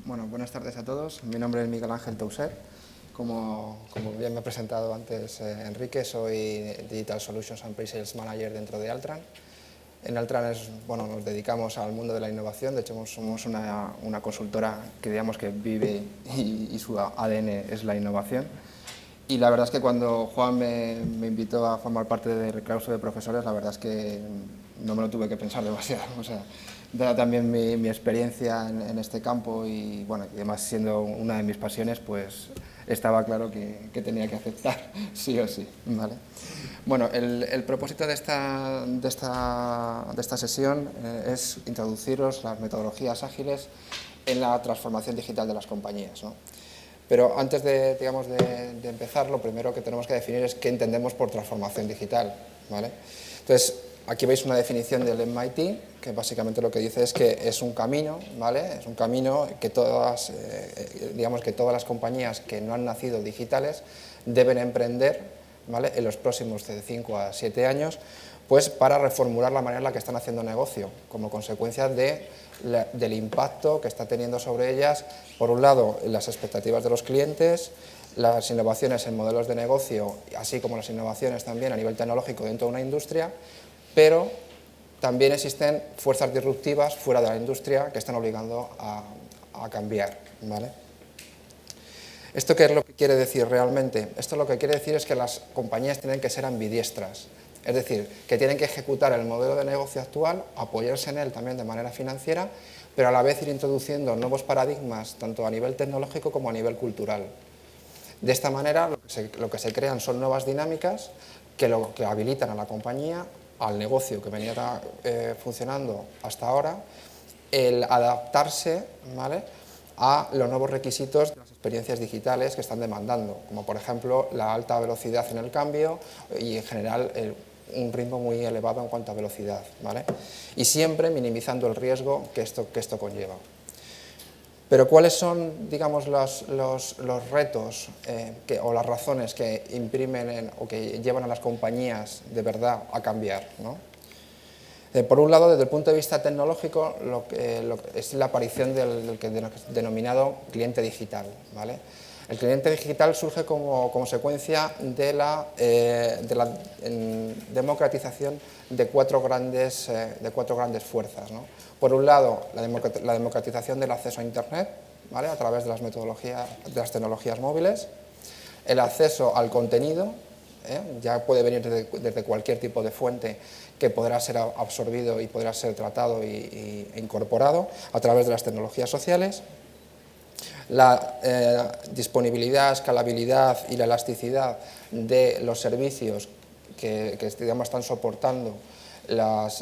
Bueno, buenas tardes a todos. Mi nombre es Miguel Ángel Touser. Como bien me ha presentado antes Enrique, soy Digital Solutions and Pre-Sales Manager dentro de Altran. En Altran nos dedicamos al mundo de la innovación. De hecho, somos una consultora que digamos que vive y su ADN es la innovación. Y la verdad es que cuando Juan me invitó a formar parte del claustro de profesores, la verdad es que no me lo tuve que pensar demasiado. O sea, dada también mi experiencia en este campo y, bueno, y además siendo una de mis pasiones, pues estaba claro que tenía que aceptar, sí o sí. ¿Vale? Bueno, el propósito de esta sesión es introduciros las metodologías ágiles en la transformación digital de las compañías, ¿no? Pero antes de empezar, lo primero que tenemos que definir es qué entendemos por transformación digital, ¿vale? Entonces, aquí veis una definición del MIT, que básicamente lo que dice es que es un camino, ¿vale? Es un camino que todas las compañías que no han nacido digitales deben emprender, ¿vale? En los próximos de 5 a 7 años, pues para reformular la manera en la que están haciendo negocio, como consecuencia del impacto que está teniendo sobre ellas, por un lado, las expectativas de los clientes, las innovaciones en modelos de negocio, así como las innovaciones también a nivel tecnológico dentro de una industria, pero también existen fuerzas disruptivas fuera de la industria que están obligando a cambiar, ¿vale? ¿Esto qué es lo que quiere decir realmente? Esto lo que quiere decir es que las compañías tienen que ser ambidiestras, es decir, que tienen que ejecutar el modelo de negocio actual, apoyarse en él también de manera financiera, pero a la vez ir introduciendo nuevos paradigmas, tanto a nivel tecnológico como a nivel cultural. De esta manera, lo que se crean son nuevas dinámicas que habilitan a la compañía, al negocio que venía funcionando hasta ahora, el adaptarse, ¿vale?, a los nuevos requisitos de las experiencias digitales que están demandando, como por ejemplo la alta velocidad en el cambio y en general un ritmo muy elevado en cuanto a velocidad, ¿vale? Y siempre minimizando el riesgo que esto conlleva. Pero ¿cuáles son, digamos, los retos o las razones que imprimen o que llevan a las compañías de verdad a cambiar, ¿no? Por un lado, desde el punto de vista tecnológico, es la aparición del que denominado cliente digital, ¿vale? El cliente digital surge como consecuencia de la democratización de cuatro grandes fuerzas, ¿no? Por un lado, la democratización del acceso a Internet, ¿vale?, a través de las tecnologías móviles, el acceso al contenido, ya puede venir desde cualquier tipo de fuente que podrá ser absorbido y podrá ser tratado e incorporado a través de las tecnologías sociales, la disponibilidad, escalabilidad y la elasticidad de los servicios que digamos, están soportando las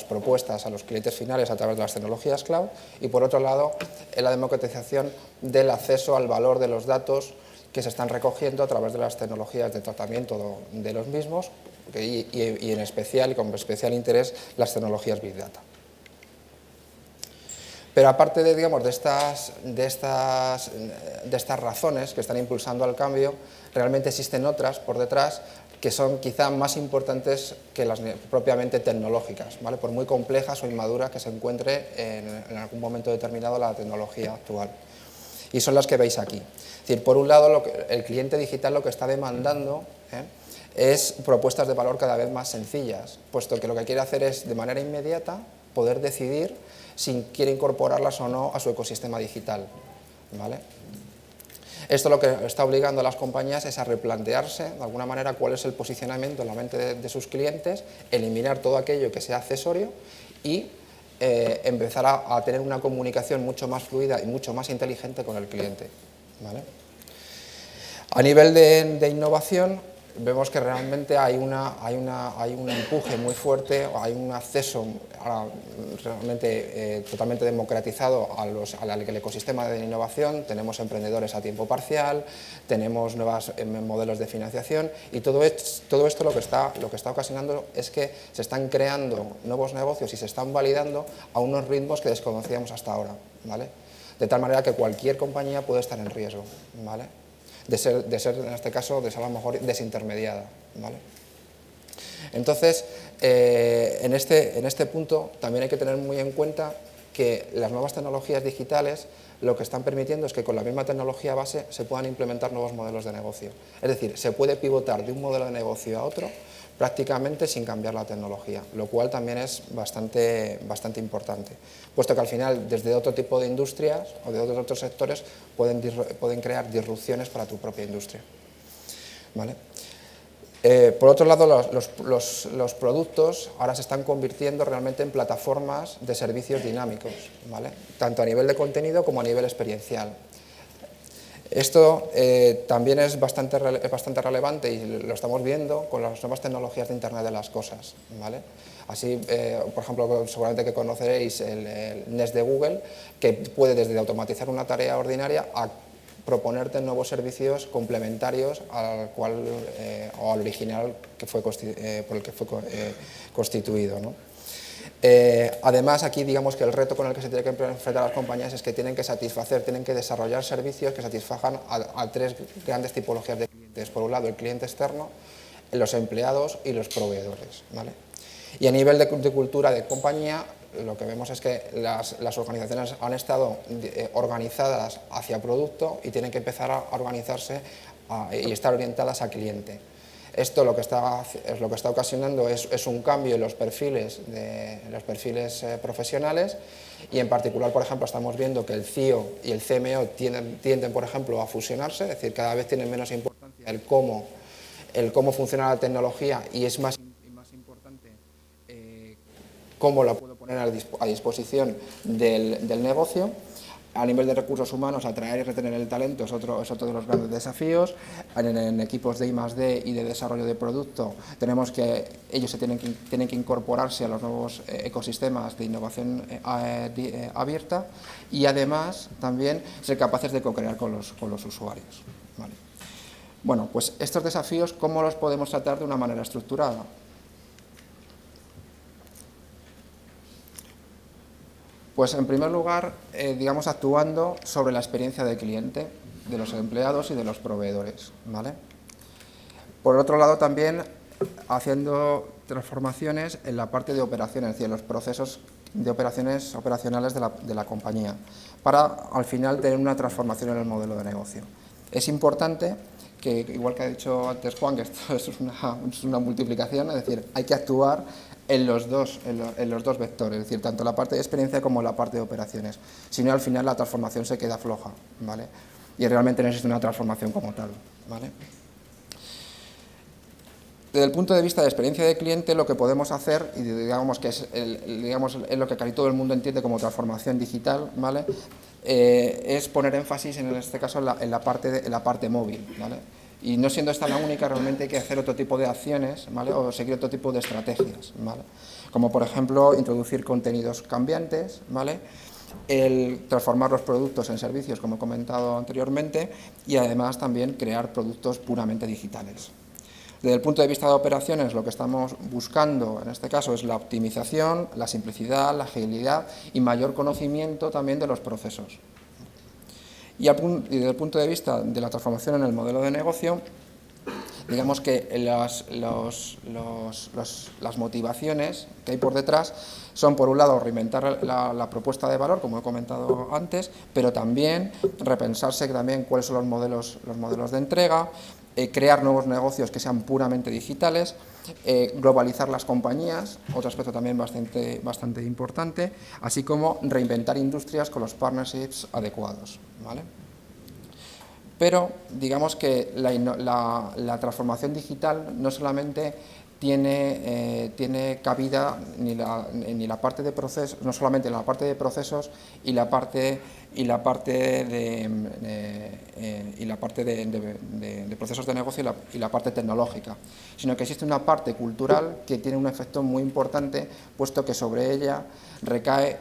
propuestas a los clientes finales a través de las tecnologías cloud, y por otro lado la democratización del acceso al valor de los datos que se están recogiendo a través de las tecnologías de tratamiento de los mismos y en especial, y con especial interés, las tecnologías Big Data. Pero aparte de estas razones que están impulsando al cambio, realmente existen otras por detrás que son quizá más importantes que las propiamente tecnológicas, ¿vale?, por muy complejas o inmaduras que se encuentre en algún momento determinado la tecnología actual. Y son las que veis aquí. Es decir, por un lado, el cliente digital lo que está demandando es propuestas de valor cada vez más sencillas, puesto que lo que quiere hacer es, de manera inmediata, poder decidir si quiere incorporarlas o no a su ecosistema digital, ¿vale? Esto lo que está obligando a las compañías es a replantearse, de alguna manera, cuál es el posicionamiento en la mente de sus clientes, eliminar todo aquello que sea accesorio y empezar a tener una comunicación mucho más fluida y mucho más inteligente con el cliente, ¿vale? A nivel de innovación, vemos que realmente hay un empuje muy fuerte, hay un acceso realmente totalmente democratizado al ecosistema de innovación. Tenemos emprendedores a tiempo parcial, tenemos nuevos modelos de financiación, y todo esto lo que está ocasionando es que se están creando nuevos negocios y se están validando a unos ritmos que desconocíamos hasta ahora, ¿vale? De tal manera que cualquier compañía puede estar en riesgo, ¿vale? de ser en este caso, de ser a lo mejor desintermediada, ¿vale? Entonces, en este punto también hay que tener muy en cuenta que las nuevas tecnologías digitales lo que están permitiendo es que con la misma tecnología base se puedan implementar nuevos modelos de negocio. Es decir, se puede pivotar de un modelo de negocio a otro prácticamente sin cambiar la tecnología, lo cual también es bastante importante, puesto que al final desde otro tipo de industrias o de otros sectores pueden crear disrupciones para tu propia industria, ¿vale? Por otro lado, los productos ahora se están convirtiendo realmente en plataformas de servicios dinámicos, ¿vale? Tanto a nivel de contenido como a nivel experiencial. Esto también es bastante relevante y lo estamos viendo con las nuevas tecnologías de Internet de las cosas, ¿vale? Así, por ejemplo, seguramente que conoceréis el Nest de Google, que puede desde automatizar una tarea ordinaria a proponerte nuevos servicios complementarios al cual o al original que fue por el que fue constituido, ¿no? Además, aquí digamos que el reto con el que se tienen que enfrentar las compañías es que tienen que desarrollar servicios que satisfagan a tres grandes tipologías de clientes. Por un lado, el cliente externo, los empleados y los proveedores, ¿vale? Y a nivel de cultura de compañía, lo que vemos es que las organizaciones han estado organizadas hacia producto y tienen que empezar a organizarse y estar orientadas a cliente. Esto lo que está ocasionando es un cambio en los perfiles profesionales y en particular, por ejemplo, estamos viendo que el CIO y el CMO tienden, por ejemplo, a fusionarse, es decir, cada vez tienen menos importancia el cómo funciona la tecnología y es más importante cómo la puedo poner a disposición del negocio. A nivel de recursos humanos, atraer y retener el talento es otro de los grandes desafíos. En equipos de I+D y de desarrollo de producto tenemos que ellos tienen que incorporarse a los nuevos ecosistemas de innovación abierta y además también ser capaces de co-crear con los usuarios, ¿vale? Bueno, pues estos desafíos, ¿cómo los podemos tratar de una manera estructurada? Pues en primer lugar, digamos, actuando sobre la experiencia del cliente, de los empleados y de los proveedores, ¿vale? Por otro lado, también haciendo transformaciones en la parte de operaciones, es decir, en los procesos de operacionales de la compañía, para al final tener una transformación en el modelo de negocio. Es importante que, igual que ha dicho antes Juan, que esto es una multiplicación, es decir, hay que actuar en los dos vectores, es decir, tanto la parte de experiencia como la parte de operaciones. Si no, al final la transformación se queda floja, ¿vale? Y realmente no existe una transformación como tal, ¿vale? Desde el punto de vista de experiencia de cliente, lo que podemos hacer, y digamos que es lo que casi todo el mundo entiende como transformación digital, ¿vale? Es poner énfasis, en este caso, en la parte móvil, ¿vale? Y no siendo esta la única, realmente hay que hacer otro tipo de acciones, ¿vale? O seguir otro tipo de estrategias, ¿vale? Como por ejemplo introducir contenidos cambiantes, ¿vale? El transformar los productos en servicios, como he comentado anteriormente, y además también crear productos puramente digitales. Desde el punto de vista de operaciones, lo que estamos buscando en este caso es la optimización, la simplicidad, la agilidad y mayor conocimiento también de los procesos. Y desde el punto de vista de la transformación en el modelo de negocio, digamos que las motivaciones que hay por detrás son, por un lado, reinventar la propuesta de valor, como he comentado antes, pero también repensarse también cuáles son los modelos de entrega, crear nuevos negocios que sean puramente digitales, globalizar las compañías, otro aspecto también bastante importante, así como reinventar industrias con los partnerships adecuados, ¿vale? Pero digamos que la transformación digital no solamente tiene cabida ni la parte de procesos, no solamente en la parte de procesos y la parte de procesos de negocio y la parte tecnológica, sino que existe una parte cultural que tiene un efecto muy importante, puesto que sobre ella recae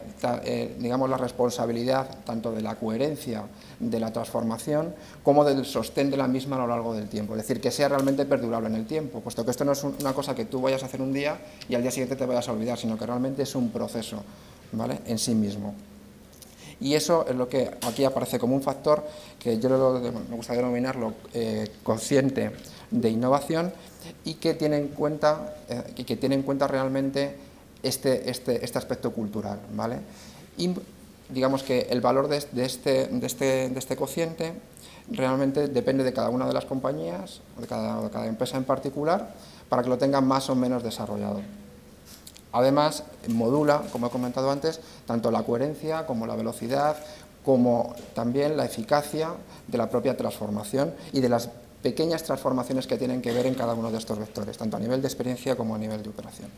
digamos, la responsabilidad tanto de la coherencia de la transformación como del sostén de la misma a lo largo del tiempo, es decir, que sea realmente perdurable en el tiempo, puesto que esto no es una cosa que tú vayas a hacer un día y al día siguiente te vayas a olvidar, sino que realmente es un proceso, ¿vale?, en sí mismo. Y eso es lo que aquí aparece como un factor que me gustaría denominarlo cociente de innovación y que tiene en cuenta, realmente este aspecto cultural, ¿vale? Y digamos que el valor de este cociente realmente depende de cada una de las compañías, de cada empresa en particular, para que lo tengan más o menos desarrollado. Además, modula, como he comentado antes, tanto la coherencia como la velocidad, como también la eficacia de la propia transformación y de las pequeñas transformaciones que tienen que ver en cada uno de estos vectores, tanto a nivel de experiencia como a nivel de operación.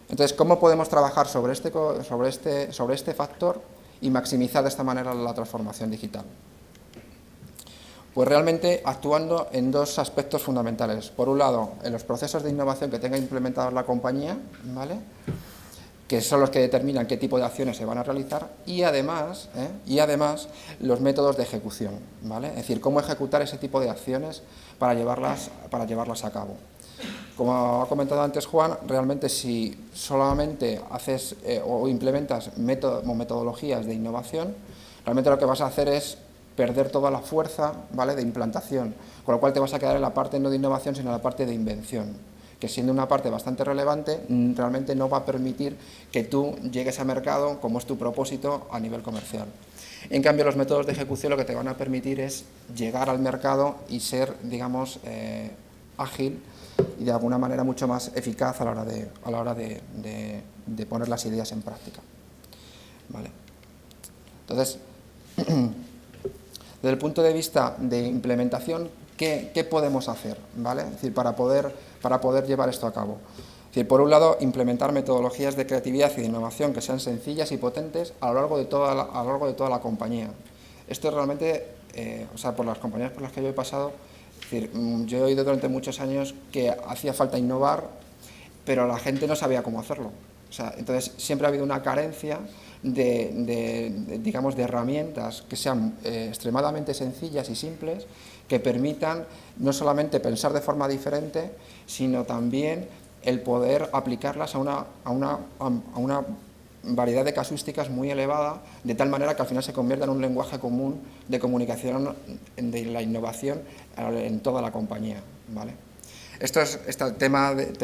Entonces, ¿cómo podemos trabajar sobre este factor y maximizar de esta manera la transformación digital? Pues realmente actuando en dos aspectos fundamentales. Por un lado, en los procesos de innovación que tenga implementados la compañía, ¿vale?, que son los que determinan qué tipo de acciones se van a realizar, y además los métodos de ejecución, ¿vale? Es decir, cómo ejecutar ese tipo de acciones para llevarlas a cabo. Como ha comentado antes Juan, realmente si solamente haces o implementas metodologías de innovación, realmente lo que vas a hacer es perder toda la fuerza, ¿vale?, de implantación, con lo cual te vas a quedar en la parte no de innovación, sino en la parte de invención, que siendo una parte bastante relevante, realmente no va a permitir que tú llegues a mercado como es tu propósito a nivel comercial. En cambio, los métodos de ejecución lo que te van a permitir es llegar al mercado y ser, digamos, ágil y de alguna manera mucho más eficaz a la hora de poner las ideas en práctica. ¿Vale? Entonces, desde el punto de vista de implementación, ¿qué podemos hacer? ¿Vale? Es decir, para poder llevar esto a cabo. Es decir, por un lado, implementar metodologías de creatividad y de innovación que sean sencillas y potentes a lo largo de toda la compañía. Esto realmente, por las compañías por las que yo he pasado, es decir, yo he oído durante muchos años que hacía falta innovar, pero la gente no sabía cómo hacerlo. Entonces, siempre ha habido una carencia digamos, de herramientas que sean extremadamente sencillas y simples, que permitan no solamente pensar de forma diferente, sino también el poder aplicarlas a una variedad de casuísticas muy elevada, de tal manera que al final se convierta en un lenguaje común de comunicación de la innovación en toda la compañía, ¿vale? El tema del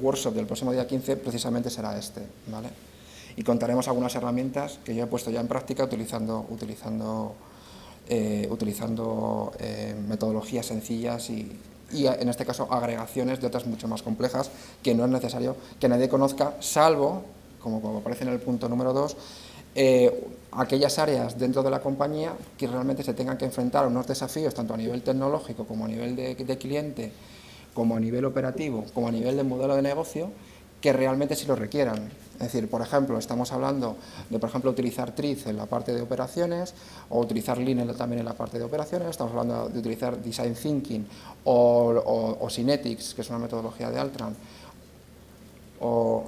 workshop del próximo día 15 precisamente será este, ¿vale? Y contaremos algunas herramientas que yo he puesto ya en práctica utilizando metodologías sencillas y en este caso agregaciones de otras mucho más complejas que no es necesario que nadie conozca, salvo, como aparece en el punto número 2, aquellas áreas dentro de la compañía que realmente se tengan que enfrentar a unos desafíos tanto a nivel tecnológico como a nivel de cliente, como a nivel operativo, como a nivel de modelo de negocio, que realmente sí lo requieran. Es decir, por ejemplo, estamos hablando de, por ejemplo, utilizar TRIZ en la parte de operaciones o utilizar Lean también en la parte de operaciones, estamos hablando de utilizar Design Thinking o Synetics, que es una metodología de Altran, o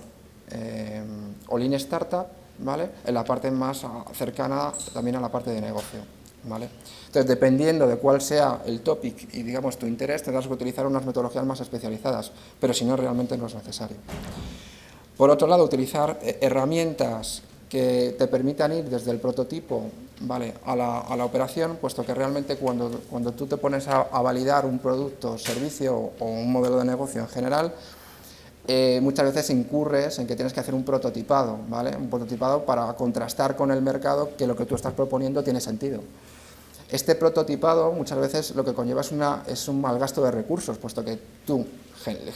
Lean Startup, ¿vale?, en la parte más cercana también a la parte de negocio, ¿vale? Entonces, dependiendo de cuál sea el topic y, digamos, tu interés, tendrás que utilizar unas metodologías más especializadas, pero si no, realmente no es necesario. Por otro lado, utilizar herramientas que te permitan ir desde el prototipo, ¿vale?, a la operación, puesto que realmente cuando tú te pones a validar un producto, servicio o un modelo de negocio en general, muchas veces incurres en que tienes que hacer un prototipado, ¿vale?, un prototipado para contrastar con el mercado que lo que tú estás proponiendo tiene sentido. Este prototipado muchas veces lo que conlleva es un mal gasto de recursos, puesto que tú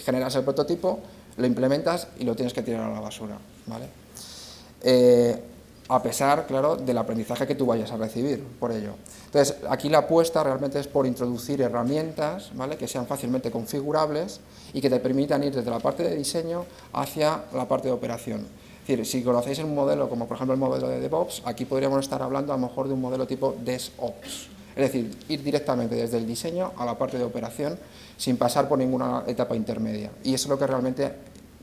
generas el prototipo, lo implementas y lo tienes que tirar a la basura, ¿vale? A pesar, claro, del aprendizaje que tú vayas a recibir por ello. Entonces, aquí la apuesta realmente es por introducir herramientas, ¿vale?, que sean fácilmente configurables y que te permitan ir desde la parte de diseño hacia la parte de operación. Es decir, si conocéis un modelo como por ejemplo el modelo de DevOps, aquí podríamos estar hablando a lo mejor de un modelo tipo DevOps. Es decir, ir directamente desde el diseño a la parte de operación sin pasar por ninguna etapa intermedia. Y eso es lo que realmente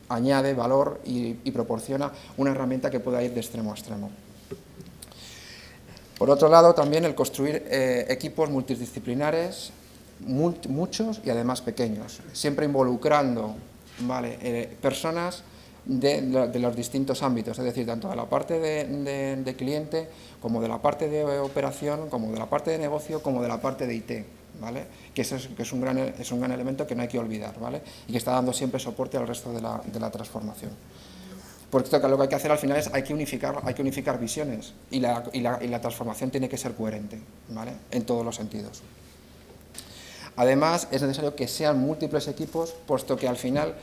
añade valor y proporciona una herramienta que pueda ir de extremo a extremo. Por otro lado, también el construir equipos multidisciplinares, muchos y además pequeños, siempre involucrando, ¿vale?, personas de los distintos ámbitos, es decir, tanto de la parte de cliente, como de la parte de operación, como de la parte de negocio, como de la parte de IT, ¿vale? Que es un gran elemento que no hay que olvidar, ¿vale? Y que está dando siempre soporte al resto de la transformación. Por esto, lo que hay que hacer al final es hay que unificar visiones y la transformación tiene que ser coherente, ¿vale? En todos los sentidos. Además, es necesario que sean múltiples equipos, puesto que al final,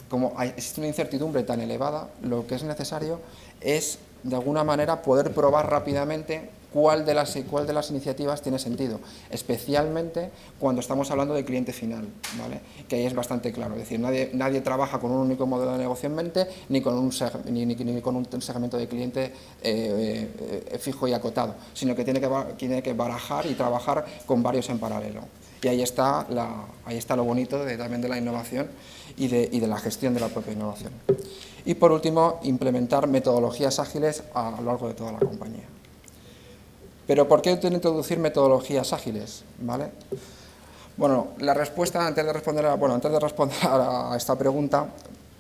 como existe una incertidumbre tan elevada, lo que es necesario es, de alguna manera, poder probar rápidamente cuál de las iniciativas tiene sentido, especialmente cuando estamos hablando de cliente final, ¿vale? Que ahí es bastante claro, es decir, nadie trabaja con un único modelo de negocio en mente, ni con un segmento de cliente fijo y acotado, sino que tiene que barajar y trabajar con varios en paralelo. Y ahí está lo bonito también de la innovación y de la gestión de la propia innovación. Y por último, implementar metodologías ágiles a lo largo de toda la compañía. ¿Pero por qué introducir metodologías ágiles? ¿Vale? Bueno, la respuesta, antes de responder a esta pregunta,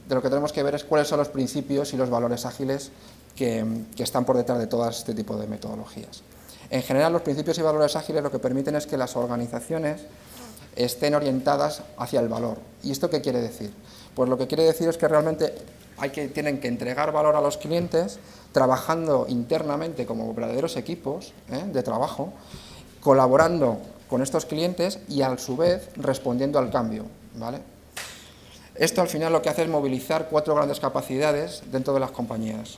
de lo que tenemos que ver es cuáles son los principios y los valores ágiles que están por detrás de todas este tipo de metodologías. En general, los principios y valores ágiles lo que permiten es que las organizaciones estén orientadas hacia el valor. ¿Y esto qué quiere decir? Pues lo que quiere decir es que realmente tienen que entregar valor a los clientes trabajando internamente como verdaderos equipos de trabajo, colaborando con estos clientes y a su vez respondiendo al cambio, ¿vale? Esto al final lo que hace es movilizar 4 grandes capacidades dentro de las compañías,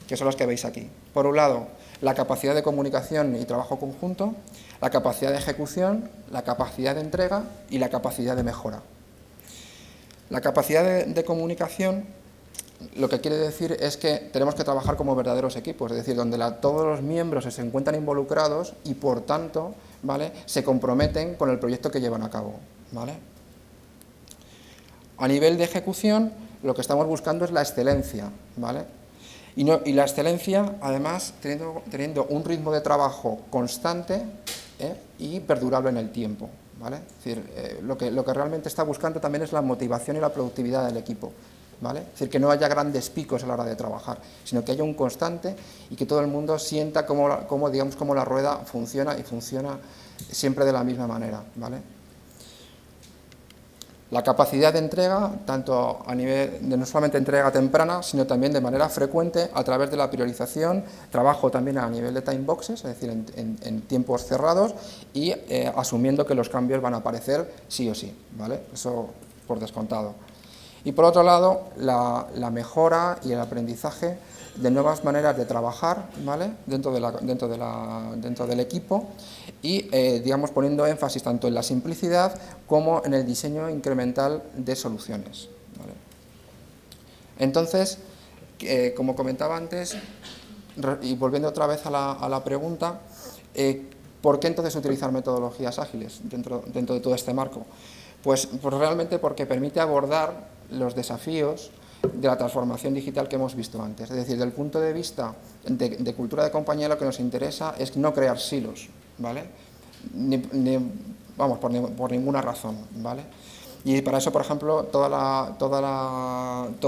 que son las que veis aquí. Por un lado, la capacidad de comunicación y trabajo conjunto, la capacidad de ejecución, la capacidad de entrega y la capacidad de mejora. La capacidad de comunicación lo que quiere decir es que tenemos que trabajar como verdaderos equipos, es decir, donde todos los miembros se encuentran involucrados y por tanto, ¿vale?, se comprometen con el proyecto que llevan a cabo, ¿vale? A nivel de ejecución, lo que estamos buscando es la excelencia, ¿vale? Y la excelencia, además, teniendo un ritmo de trabajo constante y perdurable en el tiempo, ¿vale? Es decir, lo que realmente está buscando también es la motivación y la productividad del equipo, ¿vale? Es decir, que no haya grandes picos a la hora de trabajar, sino que haya un constante y que todo el mundo sienta cómo la rueda funciona y funciona siempre de la misma manera, ¿vale? La capacidad de entrega, tanto a nivel de no solamente entrega temprana, sino también de manera frecuente a través de la priorización, trabajo también a nivel de time boxes, es decir, en tiempos cerrados y asumiendo que los cambios van a aparecer sí o sí, ¿vale? Eso por descontado. Y por otro lado, la mejora y el aprendizaje de nuevas maneras de trabajar, ¿vale?, dentro del equipo y, digamos, poniendo énfasis tanto en la simplicidad como en el diseño incremental de soluciones, ¿vale? Entonces, como comentaba antes, y volviendo otra vez a la pregunta, ¿por qué entonces utilizar metodologías ágiles dentro de todo este marco? Pues realmente porque permite abordar los desafíos de la transformación digital que hemos visto antes. Es decir, desde el punto de vista de cultura de compañía, lo que nos interesa es no crear silos, ¿vale? Por ninguna razón, ¿vale? Y para eso, por ejemplo, todo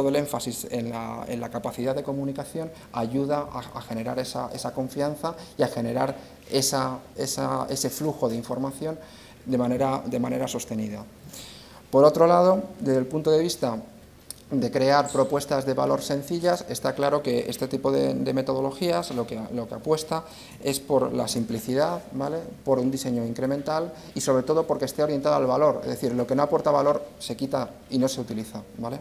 el énfasis en la capacidad de comunicación ayuda a generar esa confianza y a generar ese flujo de información de manera sostenida. Por otro lado, desde el punto de vista de crear propuestas de valor sencillas, está claro que este tipo de metodologías lo que apuesta es por la simplicidad, ¿vale?, por un diseño incremental y sobre todo porque esté orientado al valor, es decir, lo que no aporta valor se quita y no se utiliza, ¿vale?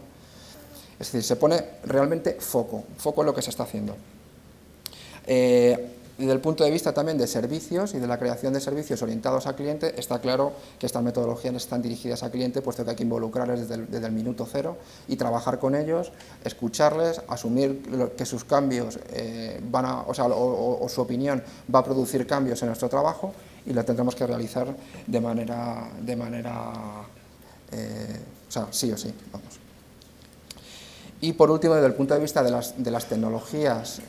Es decir, se pone realmente foco en lo que se está haciendo. Desde el punto de vista también de servicios y de la creación de servicios orientados al cliente, está claro que estas metodologías están dirigidas al cliente, puesto que hay que involucrarles desde el minuto cero y trabajar con ellos, escucharles, asumir que sus cambios o su opinión va a producir cambios en nuestro trabajo y lo tendremos que realizar de manera sí o sí, vamos. Y por último, desde el punto de vista de las tecnologías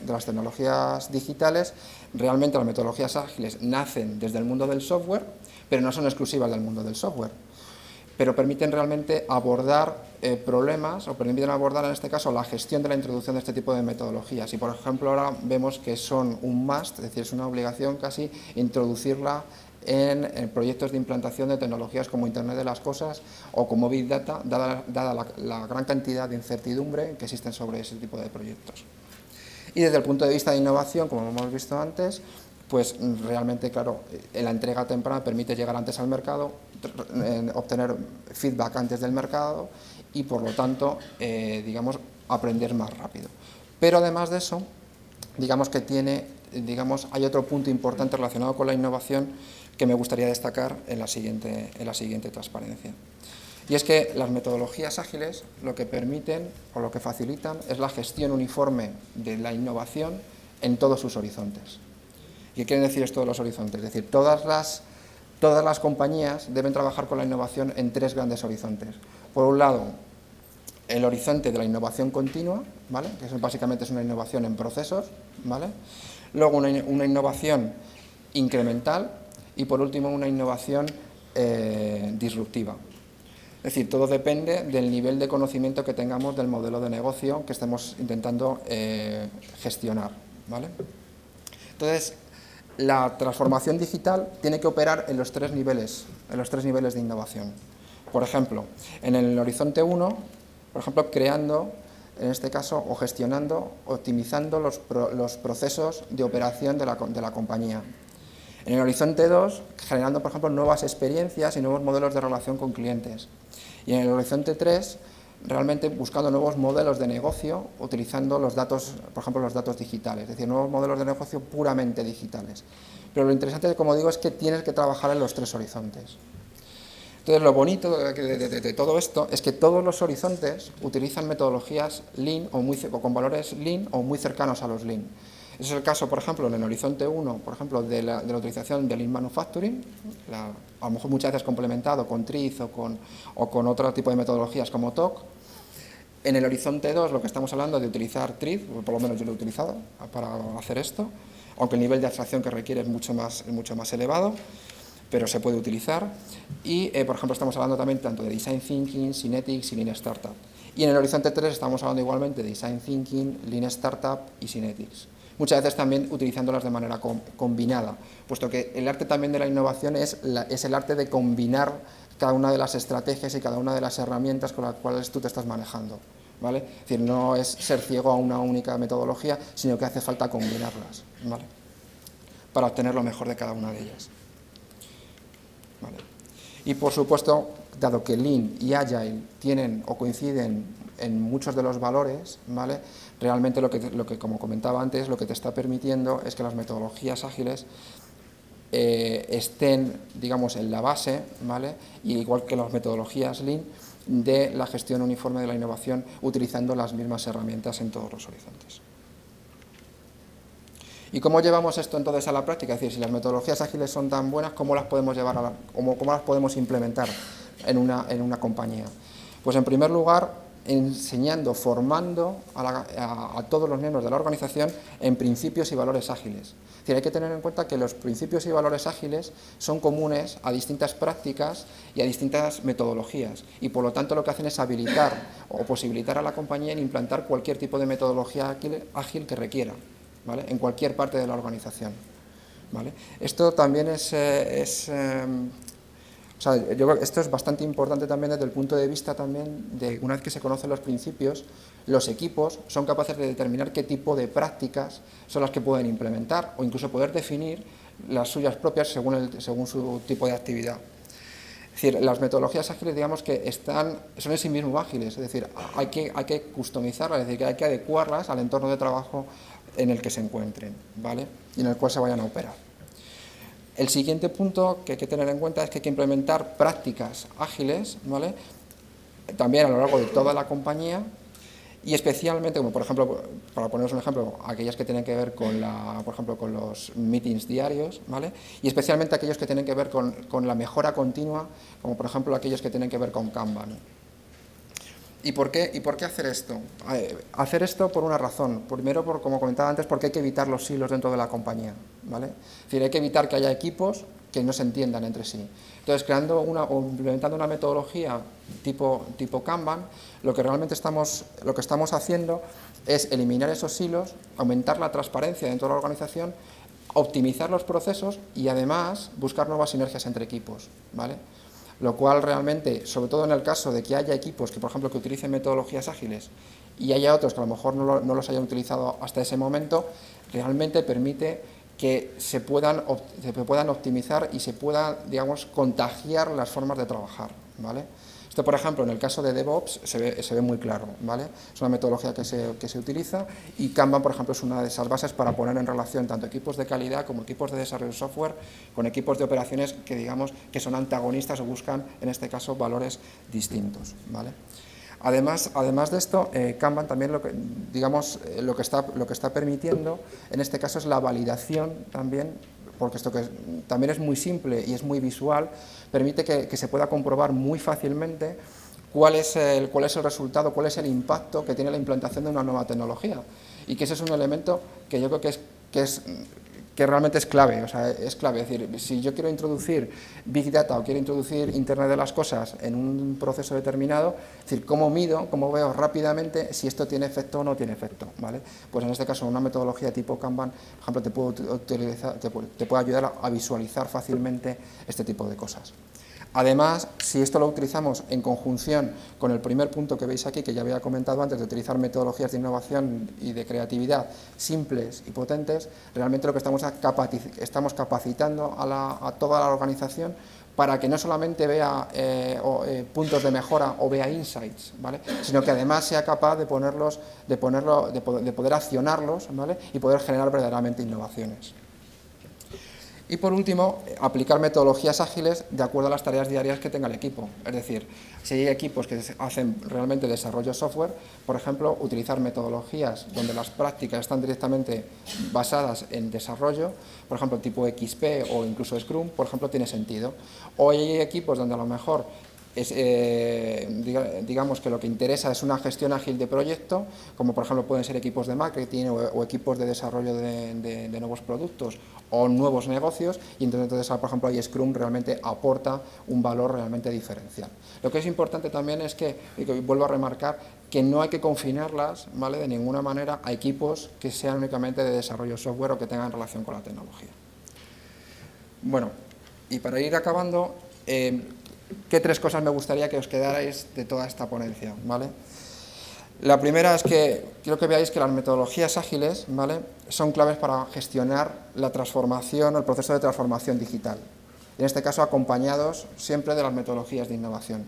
digitales, realmente las metodologías ágiles nacen desde el mundo del software, pero no son exclusivas del mundo del software. pero permiten realmente abordar problemas, o permiten abordar en este caso la gestión de la introducción de este tipo de metodologías. Y por ejemplo ahora vemos que son un must, es decir, es una obligación casi introducirla en proyectos de implantación de tecnologías como Internet de las Cosas o como Big Data, dada la gran cantidad de incertidumbre que existen sobre ese tipo de proyectos. Y desde el punto de vista de innovación, como hemos visto antes, pues realmente, claro, la entrega temprana permite llegar antes al mercado, obtener feedback antes del mercado y, por lo tanto, digamos, aprender más rápido. Pero además de eso, digamos que hay otro punto importante relacionado con la innovación que me gustaría destacar en la siguiente transparencia. Y es que las metodologías ágiles lo que permiten o lo que facilitan es la gestión uniforme de la innovación en todos sus horizontes. ¿Qué quieren decir esto de los horizontes? Es decir, todas las compañías deben trabajar con la innovación en 3 grandes horizontes. Por un lado, el horizonte de la innovación continua, ¿vale?, que básicamente es una innovación en procesos, ¿vale? Luego una innovación incremental y por último una innovación disruptiva. Es decir, todo depende del nivel de conocimiento que tengamos del modelo de negocio que estemos intentando gestionar, ¿vale? Entonces, la transformación digital tiene que operar en los 3 niveles de innovación. Por ejemplo, en el horizonte 1, por ejemplo, creando, en este caso, o gestionando, optimizando los procesos de operación de la compañía. En el horizonte 2, generando, por ejemplo, nuevas experiencias y nuevos modelos de relación con clientes. Y en el horizonte 3, realmente buscando nuevos modelos de negocio, utilizando los datos, por ejemplo, los datos digitales, es decir, nuevos modelos de negocio puramente digitales. Pero lo interesante, como digo, es que tienes que trabajar en los 3 horizontes. Entonces, lo bonito de todo esto es que todos los horizontes utilizan metodologías Lean o con valores Lean o muy cercanos a los Lean. Ese es el caso, por ejemplo, en el horizonte 1, por ejemplo, de la utilización del Lean Manufacturing, a lo mejor muchas veces complementado con TRIZ o con otro tipo de metodologías como TOC. En el horizonte 2, lo que estamos hablando de utilizar TRIZ, por lo menos yo lo he utilizado para hacer esto, aunque el nivel de abstracción que requiere es mucho más elevado, pero se puede utilizar. Y, por ejemplo, estamos hablando también tanto de Design Thinking, Synetics y Lean Startup. Y en el horizonte 3 estamos hablando igualmente de Design Thinking, Lean Startup y Synetics. Muchas veces también utilizándolas de manera combinada, puesto que el arte también de la innovación es el arte de combinar cada una de las estrategias y cada una de las herramientas con las cuales tú te estás manejando, ¿vale? Es decir, no es ser ciego a una única metodología, sino que hace falta combinarlas, ¿vale?, para obtener lo mejor de cada una de ellas, ¿vale? Y por supuesto, dado que Lean y Agile tienen o coinciden en muchos de los valores, ¿vale?, realmente lo que, como comentaba antes, lo que te está permitiendo es que las metodologías ágiles estén, digamos, en la base, ¿vale?, y igual que las metodologías Lean, de la gestión uniforme de la innovación, utilizando las mismas herramientas en todos los horizontes. ¿Y cómo llevamos esto entonces a la práctica? Es decir, si las metodologías ágiles son tan buenas, ¿cómo las podemos llevar cómo las podemos implementar en una compañía? Pues en primer lugar, enseñando, formando a todos los miembros de la organización en principios y valores ágiles. Es decir, hay que tener en cuenta que los principios y valores ágiles son comunes a distintas prácticas y a distintas metodologías, y por lo tanto lo que hacen es habilitar o posibilitar a la compañía en implantar cualquier tipo de metodología ágil que requiera, ¿vale?, en cualquier parte de la organización, ¿vale? Esto también yo creo que esto es bastante importante también desde el punto de vista también de, una vez que se conocen los principios, los equipos son capaces de determinar qué tipo de prácticas son las que pueden implementar o incluso poder definir las suyas propias según su tipo de actividad. Es decir, las metodologías ágiles, digamos que son en sí mismas ágiles, es decir, hay que customizarlas, es decir, que hay que adecuarlas al entorno de trabajo en el que se encuentren, ¿vale?, y en el cual se vayan a operar. El siguiente punto que hay que tener en cuenta es que hay que implementar prácticas ágiles, ¿vale?, también a lo largo de toda la compañía, y especialmente, como por ejemplo, para poneros un ejemplo, aquellas que tienen que ver con por ejemplo, con los meetings diarios, ¿vale?, y especialmente aquellos que tienen que ver con la mejora continua, como por ejemplo aquellos que tienen que ver con Kanban. ¿Y por qué hacer esto? Hacer esto por una razón. Primero, como comentaba antes, porque hay que evitar los silos dentro de la compañía, ¿vale? Es decir, hay que evitar que haya equipos que no se entiendan entre sí. Entonces, creando o implementando una metodología tipo Kanban, lo que estamos haciendo es eliminar esos silos, aumentar la transparencia dentro de la organización, optimizar los procesos y además buscar nuevas sinergias entre equipos, ¿vale? Lo cual realmente, sobre todo en el caso de que haya equipos que, por ejemplo, que utilicen metodologías ágiles y haya otros que a lo mejor no los hayan utilizado hasta ese momento, realmente permite que se puedan optimizar y se puedan, digamos, contagiar las formas de trabajar, ¿vale? Esto, por ejemplo, en el caso de DevOps se ve muy claro, ¿vale? Es una metodología que se utiliza y Kanban, por ejemplo, es una de esas bases para poner en relación tanto equipos de calidad como equipos de desarrollo de software con equipos de operaciones que, digamos, que son antagonistas o buscan, en este caso, valores distintos, ¿vale? Además de esto, Kanban también lo que está permitiendo, en este caso, es la validación también, porque esto que también es muy simple y es muy visual, permite que se pueda comprobar muy fácilmente cuál es el resultado, cuál es el impacto que tiene la implantación de una nueva tecnología. Y que ese es un elemento que yo creo que realmente es clave, o sea, es clave. Es decir, si yo quiero introducir Big Data o quiero introducir Internet de las cosas en un proceso determinado, es decir, ¿cómo mido, cómo veo rápidamente si esto tiene efecto o no tiene efecto? ¿Vale? Pues en este caso, una metodología tipo Kanban, por ejemplo, te puede ayudar a visualizar fácilmente este tipo de cosas. Además, si esto lo utilizamos en conjunción con el primer punto que veis aquí, que ya había comentado antes, de utilizar metodologías de innovación y de creatividad simples y potentes, realmente lo que estamos capacitando a toda la organización para que no solamente vea puntos de mejora o vea insights, ¿vale?, sino que además sea capaz de poder accionarlos, ¿vale?, y poder generar verdaderamente innovaciones. Y por último, aplicar metodologías ágiles de acuerdo a las tareas diarias que tenga el equipo. Es decir, si hay equipos que hacen realmente desarrollo de software, por ejemplo, utilizar metodologías donde las prácticas están directamente basadas en desarrollo, por ejemplo, tipo XP o incluso Scrum, por ejemplo, tiene sentido. O hay equipos donde a lo mejor digamos que lo que interesa es una gestión ágil de proyecto, como por ejemplo pueden ser equipos de marketing o equipos de desarrollo de nuevos productos o nuevos negocios, y entonces, por ejemplo, ahí Scrum realmente aporta un valor realmente diferencial. Lo que es importante también es que, vuelvo a remarcar, que no hay que confinarlas, ¿vale?, de ninguna manera a equipos que sean únicamente de desarrollo software o que tengan relación con la tecnología. Bueno, y para ir acabando, ¿qué tres cosas me gustaría que os quedarais de toda esta ponencia? ¿Vale? La primera es que quiero que veáis que las metodologías ágiles, ¿vale?, son claves para gestionar la transformación o el proceso de transformación digital. En este caso, acompañados siempre de las metodologías de innovación.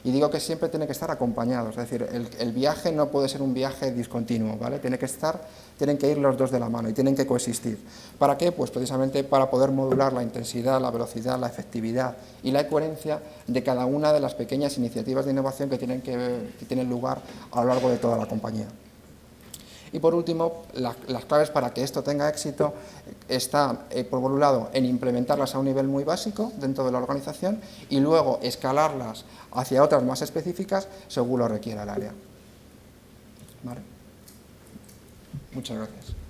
Y digo que siempre tiene que estar acompañados, es decir, el viaje no puede ser un viaje discontinuo, ¿vale? Tienen que ir los dos de la mano y tienen que coexistir. ¿Para qué? Pues precisamente para poder modular la intensidad, la velocidad, la efectividad y la coherencia de cada una de las pequeñas iniciativas de innovación que tienen lugar a lo largo de toda la compañía. Y por último, las claves para que esto tenga éxito están, por un lado, en implementarlas a un nivel muy básico dentro de la organización y luego escalarlas hacia otras más específicas según lo requiera el área. ¿Vale? Muchas gracias.